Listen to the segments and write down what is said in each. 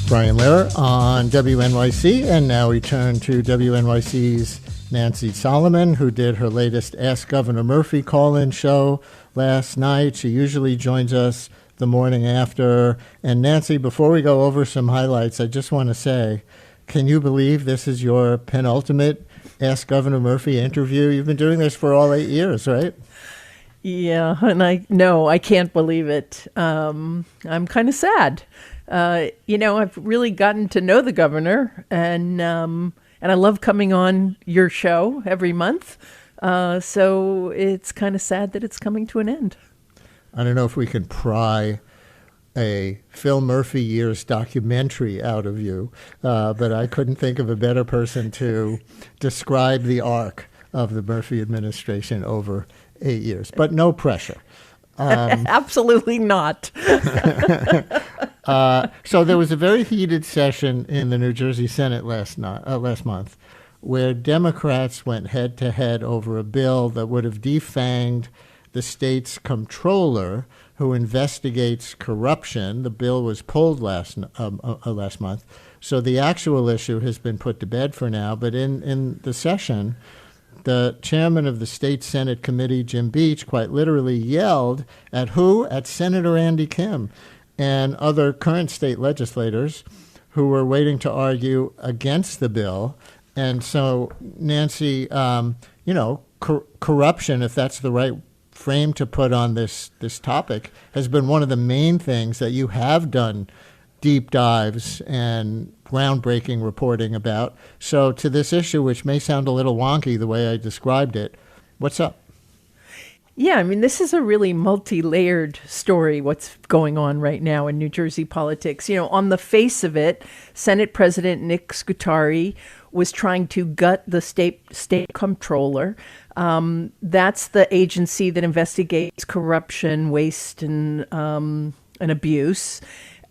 Brian Lehrer on WNYC, and now we turn to WNYC's Nancy Solomon, who did her latest Ask Governor Murphy call-in show last night. She usually joins us the morning after. And Nancy, before we go over some highlights, I just want to say, can you believe this is your penultimate Ask Governor Murphy interview? You've been doing this for all 8 years, right? Yeah, and I can't believe it. I'm kind of sad. I've really gotten to know the governor, and I love coming on your show every month. So it's kind of sad that it's coming to an end. I don't know if we can pry a Phil Murphy years documentary out of you, but I couldn't think of a better person to describe the arc of the Murphy administration over 8 years. But no pressure. Absolutely not. So there was a very heated session in the New Jersey Senate last month where Democrats went head-to-head over a bill that would have defanged the state's comptroller who investigates corruption. The bill was pulled last month. So the actual issue has been put to bed for now. But in the session, the chairman of the State Senate Committee, Jim Beach, quite literally yelled at who? At Senator Andy Kim and other current state legislators who were waiting to argue against the bill. And so, Nancy, corruption, if that's the right frame to put on this topic, has been one of the main things that you have done deep dives and groundbreaking reporting about. So to this issue, which may sound a little wonky the way I described it, what's up? Yeah, I mean, this is a really multi-layered story, what's going on right now in New Jersey politics. On the face of it, Senate President Nick Scutari was trying to gut the state comptroller. That's the agency that investigates corruption, waste, and abuse.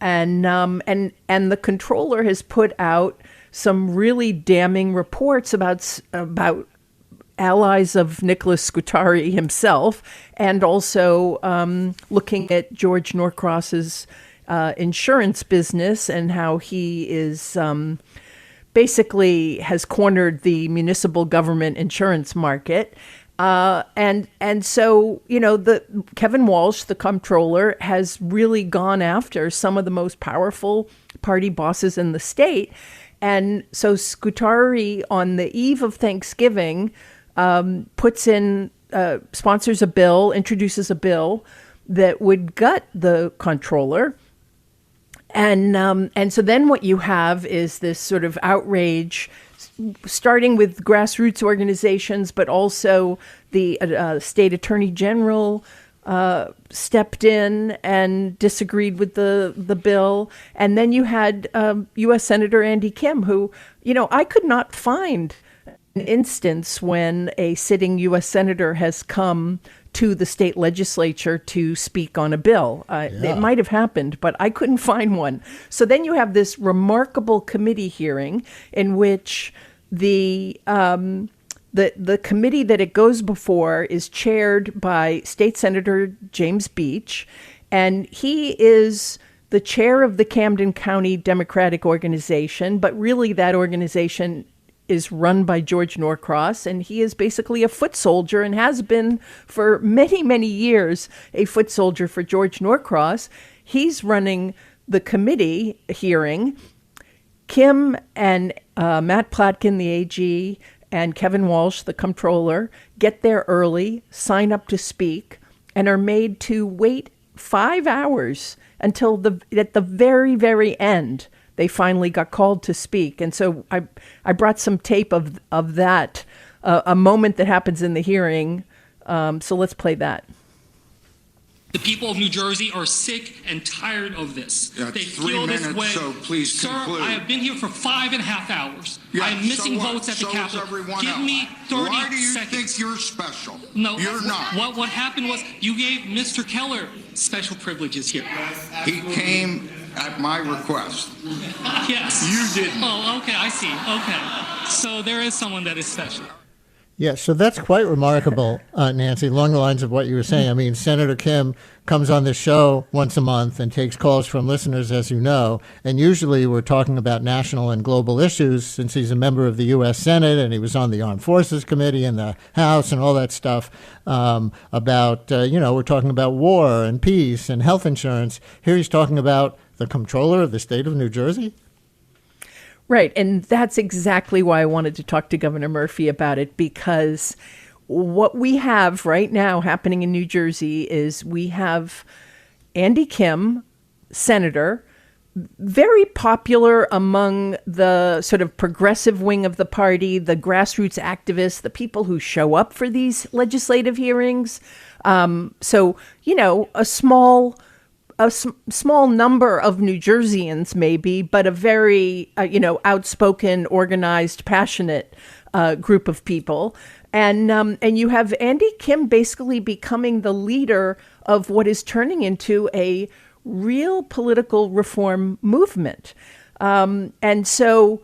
And the comptroller has put out some really damning reports about allies of Nicholas Scutari himself, and also looking at George Norcross's insurance business and how he is basically has cornered the municipal government insurance market. And so, the Kevin Walsh, the comptroller, has really gone after some of the most powerful party bosses in the state. And so Scutari, on the eve of Thanksgiving, sponsors a bill, introduces a bill that would gut the comptroller. And so then what you have is this sort of outrage, starting with grassroots organizations, but also the state attorney general stepped in and disagreed with the bill. And then you had U.S. Senator Andy Kim, who, I could not find an instance when a sitting U.S. senator has come to the state legislature to speak on a bill. It might have happened, but I couldn't find one. So then you have this remarkable committee hearing in which the committee that it goes before is chaired by State Senator James Beach, and he is the chair of the Camden County Democratic Organization, but really that organization is run by George Norcross, and he is basically a foot soldier and has been for many, many years a foot soldier for George Norcross. He's running the committee hearing. Kim and Matt Platkin, the AG, and Kevin Walsh, the comptroller, get there early, sign up to speak, and are made to wait 5 hours until at the very, very end they finally got called to speak. And so I brought some tape of that, a moment that happens in the hearing. So let's play that. The people of New Jersey are sick and tired of this. That's they 3 feel minutes, this way. so please conclude. Sir, I have been here for 5.5 hours. Yeah, I am missing so what? votes at the So Capitol. is everyone Give else. me 30 Why do you seconds. think you're special? No, you're not. What happened was you gave Mr. Keller special privileges here. He came at my request. Yes. You didn't. Oh, okay, I see. Okay. So there is someone that is special. Yeah, so that's quite remarkable, Nancy, along the lines of what you were saying. I mean, Senator Kim comes on this show once a month and takes calls from listeners, as you know, and usually we're talking about national and global issues since he's a member of the U.S. Senate and he was on the Armed Forces Committee in the House and all that stuff we're talking about war and peace and health insurance. Here he's talking about the comptroller of the state of New Jersey. Right. And that's exactly why I wanted to talk to Governor Murphy about it, because what we have right now happening in New Jersey is we have Andy Kim, senator, very popular among the sort of progressive wing of the party, the grassroots activists, the people who show up for these legislative hearings. A small number of New Jerseyans, maybe, but a very, outspoken, organized, passionate group of people. And you have Andy Kim basically becoming the leader of what is turning into a real political reform movement. And so,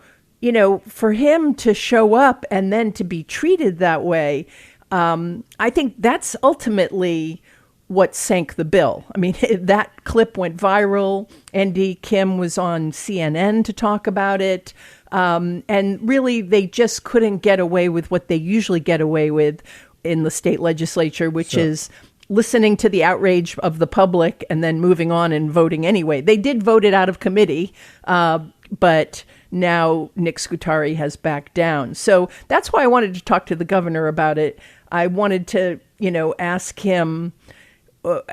for him to show up and then to be treated that way, I think that's ultimately what sank the bill. I mean, that clip went viral. Andy Kim was on CNN to talk about it. And really, they just couldn't get away with what they usually get away with in the state legislature, which is listening to the outrage of the public and then moving on and voting anyway. They did vote it out of committee, but now Nick Scutari has backed down. So that's why I wanted to talk to the governor about it. I wanted to, ask him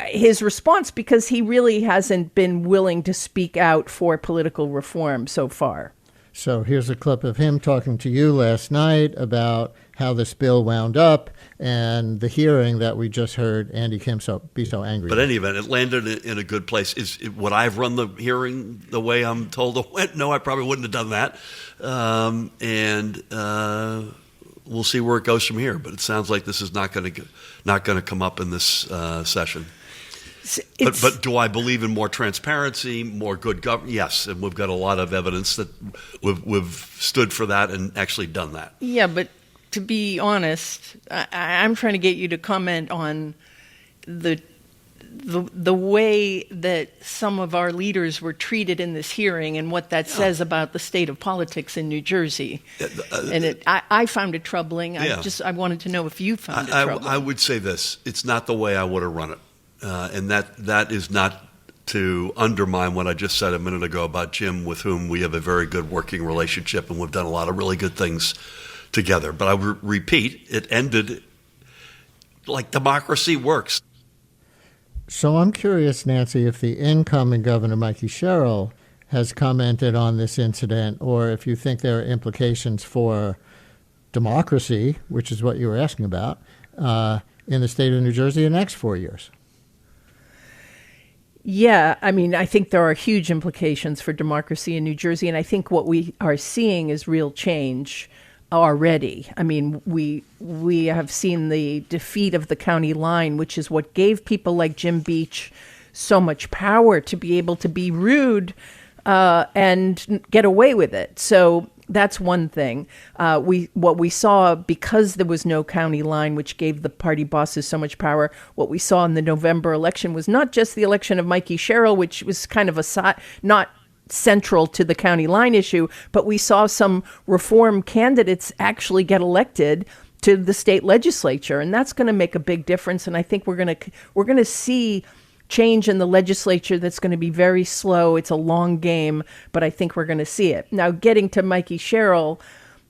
his response, because he really hasn't been willing to speak out for political reform so far. So here's a clip of him talking to you last night about how this bill wound up and the hearing that we just heard Andy Kim be so angry. But in any event, it landed in a good place. Would I have run the hearing the way I'm told it went? No, I probably wouldn't have done that. We'll see where it goes from here. But it sounds like this is not going to come up in this session. But do I believe in more transparency, more good government? Yes, and we've got a lot of evidence that we've stood for that and actually done that. Yeah, but to be honest, I'm trying to get you to comment on the way that some of our leaders were treated in this hearing and what that says about the state of politics in New Jersey. I found it troubling. I wanted to know if you found it troubling. I would say this: it's not the way I would have run it. And that is not to undermine what I just said a minute ago about Jim, with whom we have a very good working relationship, and we've done a lot of really good things together. But I repeat, it ended like democracy works. So I'm curious, Nancy, if the incoming governor, Mikey Sherrill, has commented on this incident, or if you think there are implications for democracy, which is what you were asking about, in the state of New Jersey in the next 4 years. Yeah, I mean, I think there are huge implications for democracy in New Jersey, and I think what we are seeing is real change already. I mean, we have seen the defeat of the county line, which is what gave people like Jim Beach so much power to be able to be rude and get away with it. So that's one thing. What we saw, because there was no county line, which gave the party bosses so much power, what we saw in the November election was not just the election of Mikey Sherrill, which was kind of not central to the county line issue, but we saw some reform candidates actually get elected to the state legislature, and that's going to make a big difference. And I think we're going to see change in the legislature that's going to be very slow. It's a long game, but I think we're going to see it. Now, getting to Mikey Sherrill,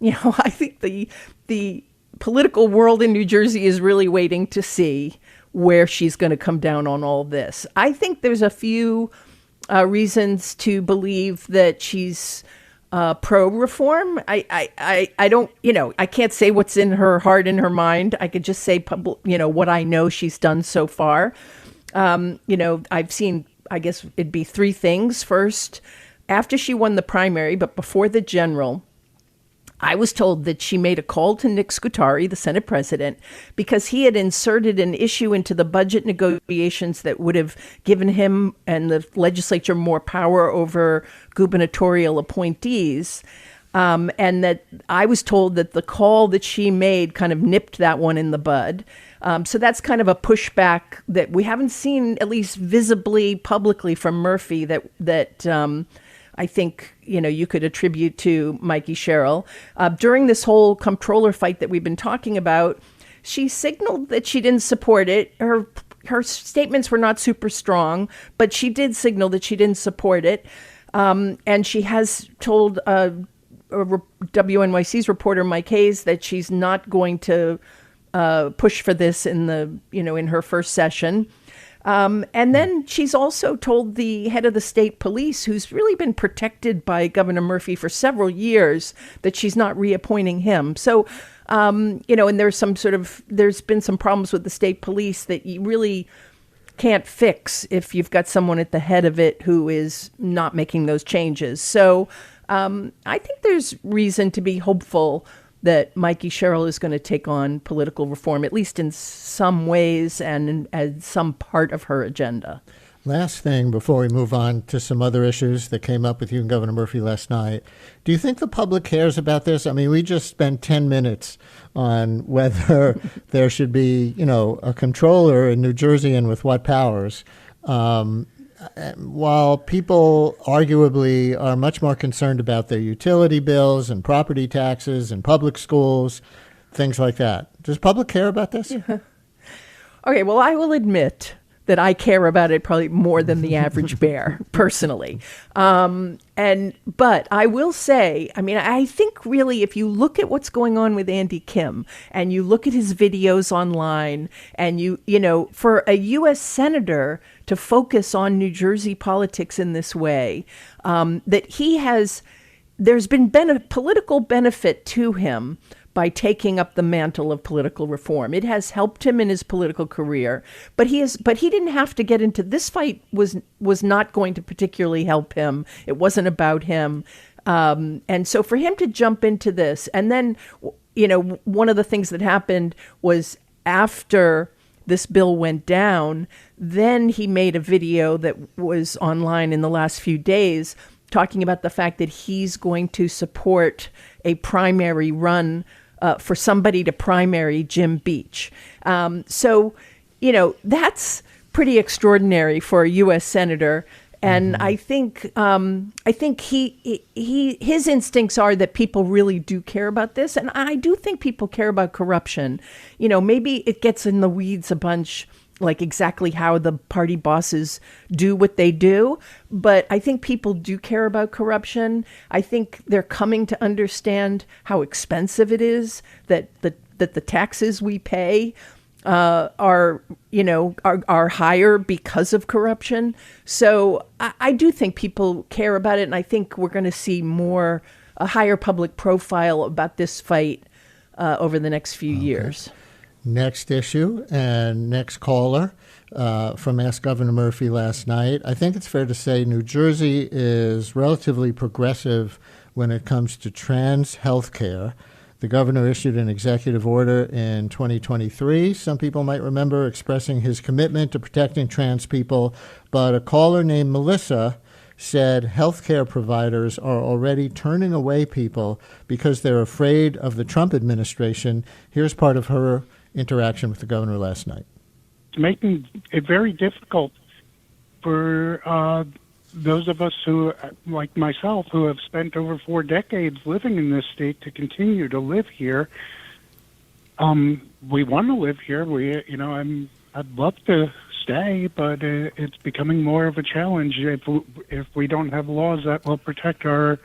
I think the political world in New Jersey is really waiting to see where she's going to come down on all this. I think there's a few reasons to believe that she's pro-reform. I don't, I can't say what's in her heart and her mind. I could just say, what I know she's done so far. I've seen, I guess it'd be three things. First, after she won the primary, but before the general, I was told that she made a call to Nick Scutari, the Senate president, because he had inserted an issue into the budget negotiations that would have given him and the legislature more power over gubernatorial appointees. and that I was told that the call that she made kind of nipped that one in the bud. So that's kind of a pushback that we haven't seen, at least visibly, publicly, from Murphy that I think, you could attribute to Mikey Sherrill. During this whole comptroller fight that we've been talking about, she signaled that she didn't support it. Her statements were not super strong, but she did signal that she didn't support it. And she has told WNYC's reporter Mike Hayes that she's not going to push for this in her first session. And then she's also told the head of the state police, who's really been protected by Governor Murphy for several years, that she's not reappointing him. So, and there's been some problems with the state police that you really can't fix if you've got someone at the head of it who is not making those changes. So I think there's reason to be hopeful that Mikey Sherrill is going to take on political reform, at least in some ways and as some part of her agenda. Last thing before we move on to some other issues that came up with you and Governor Murphy last night. Do you think the public cares about this? I mean, we just spent 10 minutes on whether there should be, a controller in New Jersey and with what powers. While people arguably are much more concerned about their utility bills and property taxes and public schools, things like that. Does public care about this? Yeah. Okay, well, I will admit that I care about it probably more than the average bear, personally. But I will say, I think really if you look at what's going on with Andy Kim and you look at his videos online and for a U.S. senator to focus on New Jersey politics in this way, there's been political benefit to him by taking up the mantle of political reform. It has helped him in his political career, but he didn't have to get into this fight. Was not going to particularly help him. It wasn't about him, and so for him to jump into this, and then one of the things that happened was after this bill went down, then he made a video that was online in the last few days talking about the fact that he's going to support a primary run for somebody to primary Jim Beach. So, that's pretty extraordinary for a U.S. senator. And I think his instincts are that people really do care about this. And I do think people care about corruption. Maybe it gets in the weeds a bunch, like exactly how the party bosses do what they do. But I think people do care about corruption. I think they're coming to understand how expensive it is that the taxes we pay are higher because of corruption. So I do think people care about it. And I think we're going to see a higher public profile about this fight over the next few years. Next issue and next caller from Ask Governor Murphy last night. I think it's fair to say New Jersey is relatively progressive when it comes to trans health care. The governor issued an executive order in 2023. Some people might remember expressing his commitment to protecting trans people, but a caller named Melissa said healthcare providers are already turning away people because they're afraid of the Trump administration. Here's part of her interaction with the governor last night. It's making it very difficult for those of us who, like myself, who have spent over 4 decades living in this state to continue to live here. We want to live here. I'd love to stay, but it's becoming more of a challenge if we don't have laws that will protect our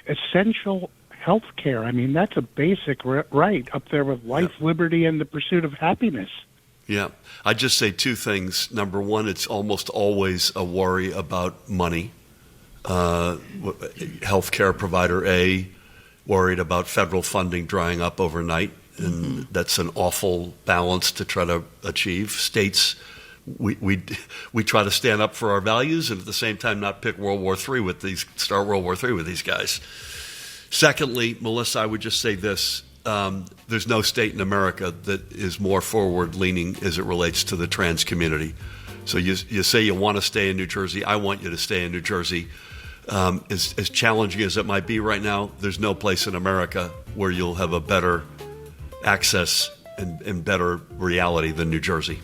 essential health care. That's a basic right up there with life, liberty, and the pursuit of happiness. Yeah. I'd just say 2 things. Number one, it's almost always a worry about money. Healthcare provider A worried about federal funding drying up overnight, and that's an awful balance to try to achieve. States, we try to stand up for our values and at the same time not pick start World War III with these guys. Secondly, Melissa, I would just say this. There's no state in America that is more forward-leaning as it relates to the trans community. So you say you want to stay in New Jersey. I want you to stay in New Jersey. as challenging as it might be right now, there's no place in America where you'll have a better access and better reality than New Jersey.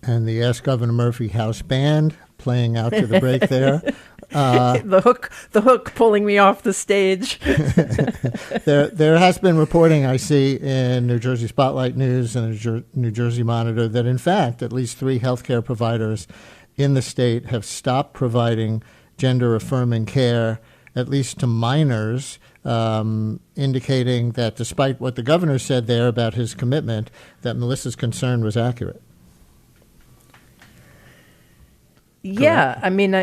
And the Ask Governor Murphy House Band playing out to the break there. The hook pulling me off the stage. There has been reporting I see in New Jersey Spotlight News and New Jersey Monitor that, in fact, at least 3 healthcare providers in the state have stopped providing gender-affirming care, at least to minors, indicating that despite what the governor said there about his commitment, that Melissa's concern was accurate. Yeah, Correct? I mean,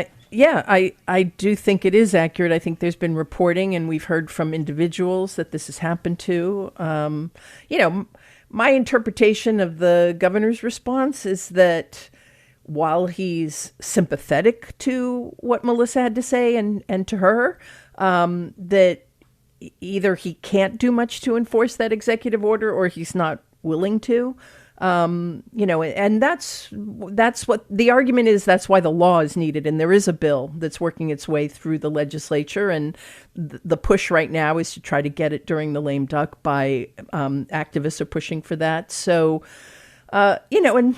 I do think it is accurate. I think there's been reporting, and we've heard from individuals that this has happened to. My interpretation of the governor's response is that while he's sympathetic to what Melissa had to say and to her, that either he can't do much to enforce that executive order or he's not willing to. And that's what the argument is. That's why the law is needed. And there is a bill that's working its way through the legislature. And the push right now is to try to get it during the lame duck by activists are pushing for that. So, and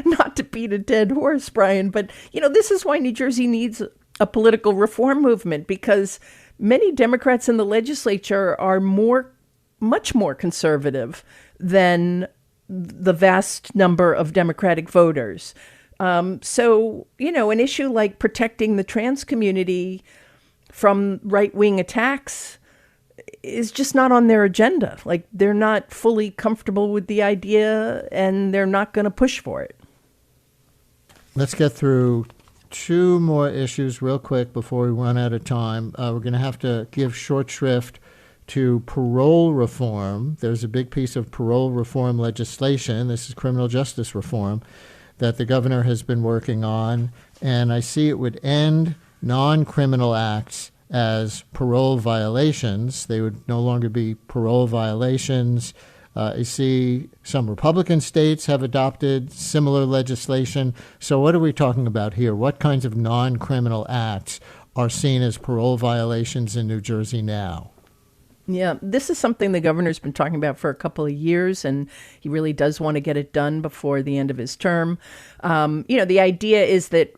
not to beat a dead horse, Brian, but, this is why New Jersey needs a political reform movement, because many Democrats in the legislature are much more conservative than the vast number of Democratic voters. So, an issue like protecting the trans community from right-wing attacks is just not on their agenda. Like, they're not fully comfortable with the idea, and they're not going to push for it. Let's get through 2 more issues real quick before we run out of time. We're going to have to give short shrift to parole reform. There's a big piece of parole reform legislation. This is criminal justice reform that the governor has been working on. And I see it would end non-criminal acts as parole violations. They would no longer be parole violations. I see some Republican states have adopted similar legislation. So what are we talking about here? What kinds of non-criminal acts are seen as parole violations in New Jersey now? Yeah, this is something the governor's been talking about for a couple of years, and he really does want to get it done before the end of his term. The idea is that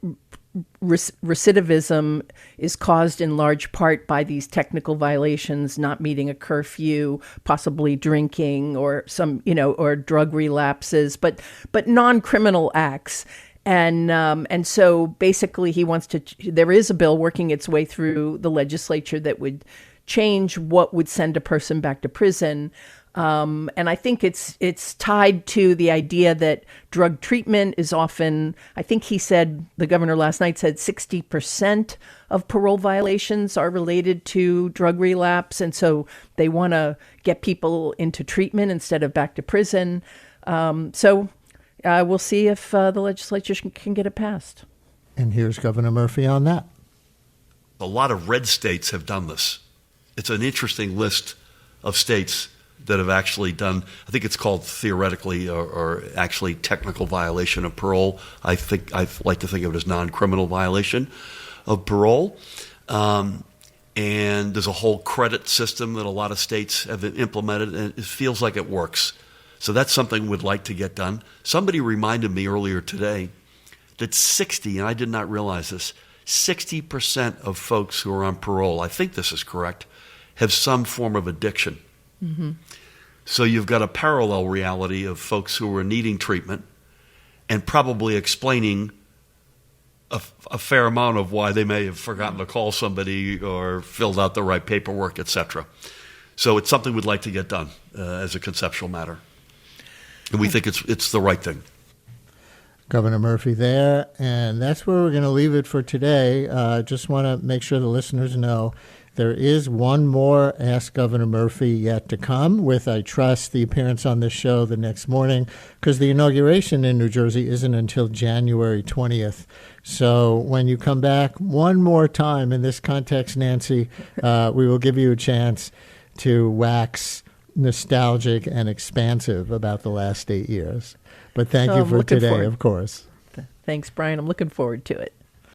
recidivism is caused in large part by these technical violations, not meeting a curfew, possibly drinking, or or drug relapses, but non-criminal acts. And so basically he wants to, there is a bill working its way through the legislature that would change what would send a person back to prison. And I think it's tied to the idea that drug treatment is often, I think the governor last night said 60% of parole violations are related to drug relapse. And so they want to get people into treatment instead of back to prison. So we'll see if the legislature can get it passed. And here's Governor Murphy on that. A lot of red states have done this. It's an interesting list of states that have actually done, I think it's called theoretically or actually technical violation of parole. I like to think of it as non-criminal violation of parole. And there's a whole credit system that a lot of states have implemented, and it feels like it works. So that's something we'd like to get done. Somebody reminded me earlier today that 60, and I did not realize this, 60% of folks who are on parole, I think this is correct, have some form of addiction. Mm-hmm. So you've got a parallel reality of folks who are needing treatment and probably explaining a fair amount of why they may have forgotten to call somebody or filled out the right paperwork, etc. So it's something we'd like to get done as a conceptual matter. And we think it's the right thing. Governor Murphy there, and that's where we're going to leave it for today. Just want to make sure the listeners know there is one more Ask Governor Murphy yet to come with, I trust, the appearance on this show the next morning, because the inauguration in New Jersey isn't until January 20th. So when you come back one more time in this context, Nancy, we will give you a chance to wax nostalgic and expansive about the last 8 years. But thank you for today, of course. Thanks, Brian. I'm looking forward to it.